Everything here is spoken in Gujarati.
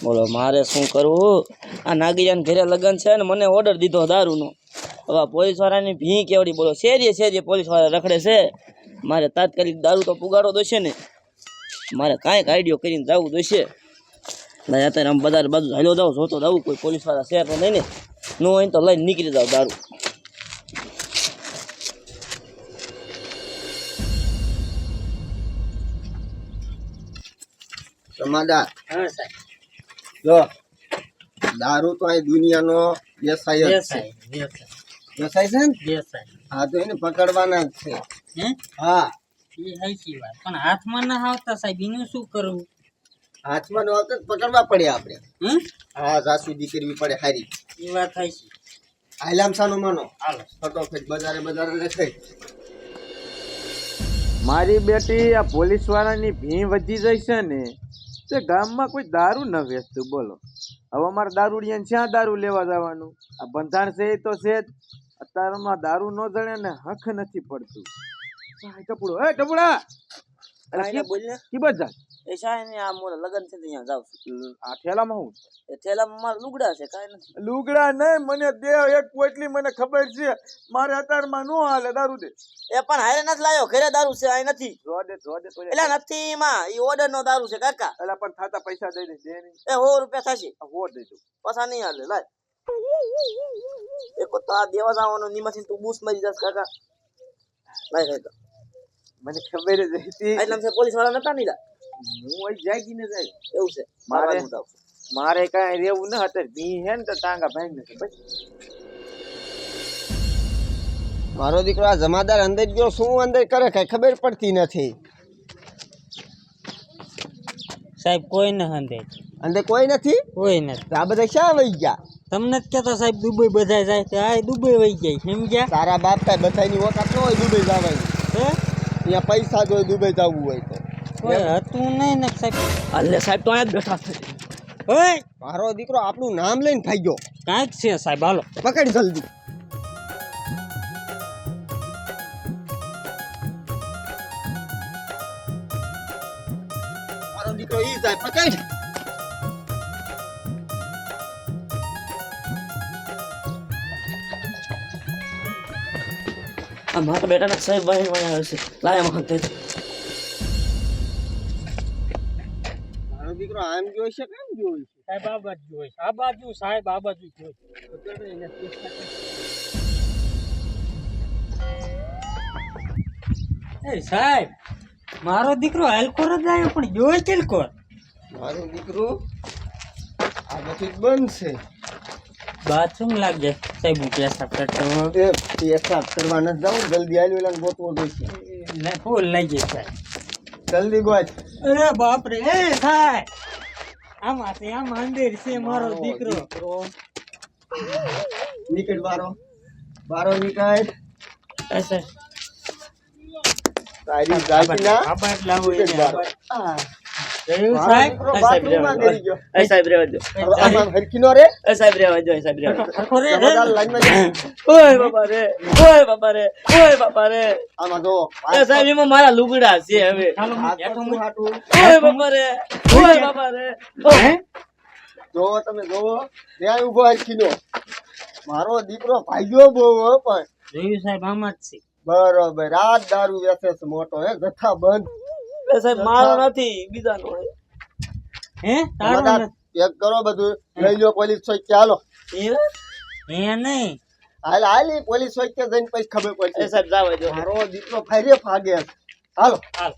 બોલો મારે શું કરવું? આ નાગીયાને ઘરે લગન છે ને મને ઓર્ડર દીધો દારૂનો. હવે પોલીસ વાળાની ભી કેવડી બોલો શેરીએ પોલીસ વાળા રખડે છે. મારે તાત્કાલિક દારૂ તો પુગાડો દોશે ને. મારે કાંઈક આઈડિયો કરીને જવું દોશે. એટલે અત્યારે આમ બધા બાજુ હાલ્યો જાવ જોતો જાવું કોઈ પોલીસ વાળા શહેર તો નહીં ને. ન હોય તો લઈને નીકળી જાવ દારૂ. સમાદાર હા સાહેબ. જો દારૂ તો અહીં દુનિયાનો વ્યવસાય જ છે. વ્યવસાય છે ને? હા તો એને પકડવાના જ છે. હે? હા એ હાચી વાત. પણ હાથમાં ના આવતા સાહેબ, એનું શું કરવું? હાથમાં નો આવતા જ પકડવા પડે આપણે. હમ? હા જાસૂદી કરવી પડે હારી. એ વાત હાચી. આયલામસાનો માનો હાલો. ફટોફટ બજારે રખાય. મારી બેટી આ પોલીસ વાળાની ભી વધી જાય છે ને તે ગામમાં કોઈ દારૂ ન વેચતું. બોલો હવે અમારે દારૂડિયાને ક્યાં દારૂ લેવા જવાનું? આ બંધાણ છે એ તો છે જ. અત્યારમાં દારૂ ન જણે ને હખ નથી પડતું. ટપુડો એ ટપુડા બોલ ને કી બજા એ શાય ને આ મોરે લગન છે ત્યાં જાવ છું. આ ઠેલામાં હું એ થેલામાં મારા લુગડા છે કાંઈ નથી. લુગડા નહીં મને દે એક પોટલી. મને ખબર છે મારે અત્યારમાં નો હાલે દારૂ દે. એ પણ હારે નથી લાયો ઘરે દારૂ છે આ નથી. જો દે એટલે નથી એમાં એ ઓર્ડર નો દારૂ છે કાકા. એટલે પણ થાતા પૈસા દઈ દે નહીં એ 100 રૂપિયા થશે. હો દઈ દઉં પાછા નહીં હાલે લાય. એક તો આ દેવા જવાનો નીમાંથી તું બૂસ મારી જશ કાકા. લાય કાકા મને ખબર જ હતી. એટલે છે પોલીસ વાળા નતા નહીં. હું અહીં જાગી ને જાય એવું છે મારે કઈ રેવું ન અત્યારે ભી હે ને તો ટાંગા ભાઈ નથી. મારો દીકરો આ જમાદાર અંદર ગયો શું અંદર કરે કઈ ખબર પડતી નથી. સાહેબ કોઈ ન હંદે. અંદર કોઈ નથી. કોઈ નથી. આ બધા ક્યાં વહી ગયા? તમને જ કહેતા સાહેબ દુબઈ બધા જાય તો આ દુબઈ વહી જાય સમજ્યા? તારા બાપ કાંઈ બધાની ઓકાત ન હોય દુબઈ જવાની. હે? અહીંયા પૈસા જોઈએ દુબઈ જવું હોય તો. કોઈ હતું નહીં ને સાહેબ. અલ્લે સાહેબ તો અહીંયા જ બેઠા છે. ઓય મારો દીકરો આપણું નામ લઈને ભાગ્યો. કાંઈક છે સાહેબ. હાલો પકડ જલ્દી. મારો દીકરો ઈ જાય પકડ. આ મારા બેટાના સાહેબ ભાઈ વાળા હશે. લાય માં મારો દીકરો આમ જોઈ છે કેમ જોઈ છે? સાહેબ આ બાજુ જોઈ. આ બાજુ સાહેબ આ બાજુ જોઈ. એ સાહેબ મારો દીકરો આલ્કોર જ આવ્યો પણ જોઈ કેલકોર. મારો દીકરો આ બધું બંધ છે. બાથરૂમ લાગે સાહેબ. હું પેશાબ કરતો એ પેશાબ કરવા નથી જાઉં જલ્દી આલ્યો એલાને ગોતવો જોઈશે. ફૂલ લાગે સાહેબ. જલ્દી ગોત. અરે બાપ રે. એ સાહેબ આમાં છે આમ અંદર છે મારો દીકરો. નીકળ બારો નીકળ. અસર તારી જાતિના આબાદ લાવો નીકળ એને બારો. આબાદ. મારો જોયું સાહેબ? દીકરો બાથરૂમમાં ગઈ ગયો. એ સાહેબ રેવા દો. હવે આમાં હરખીનો રે. એ સાહેબ રેવા દો. એ સાહેબ રેવા દો. હરખો રે. જમાદાર લાઈનમાં જા. ઓય બાપા રે. ઓય બાપા રે. ઓય બાપા રે. આમાં જો એ સાહેબ એમાં મારા લુગડા છે હવે. ચાલો હું બેઠો હું. હાટું ઓય બાપા રે. ઓય બાપા રે. હે? જોવો તમે જોવો ત્યાં ઉભો હરખીનો. મારો દીકરો ભાગ્યો બહુ હો પણ. જોયું સાહેબ આમાં જ છે. બરોબર રાત દારૂ વેચે છે મોટો હે જથ્થા બંધ. એ સાહેબ મારો નથી બીજાનો છે. હે તારો જમાદાર ચેક કરો બધું લઈ લો પોલીસ ચોકી ચાલો. એ હે નહીં. હાલ પોલીસ ચોકી જઈને પછી ખબર એ પડશે. સાહેબ જાવ દો. મારો દીકરો ફાગે હાલો. હાલ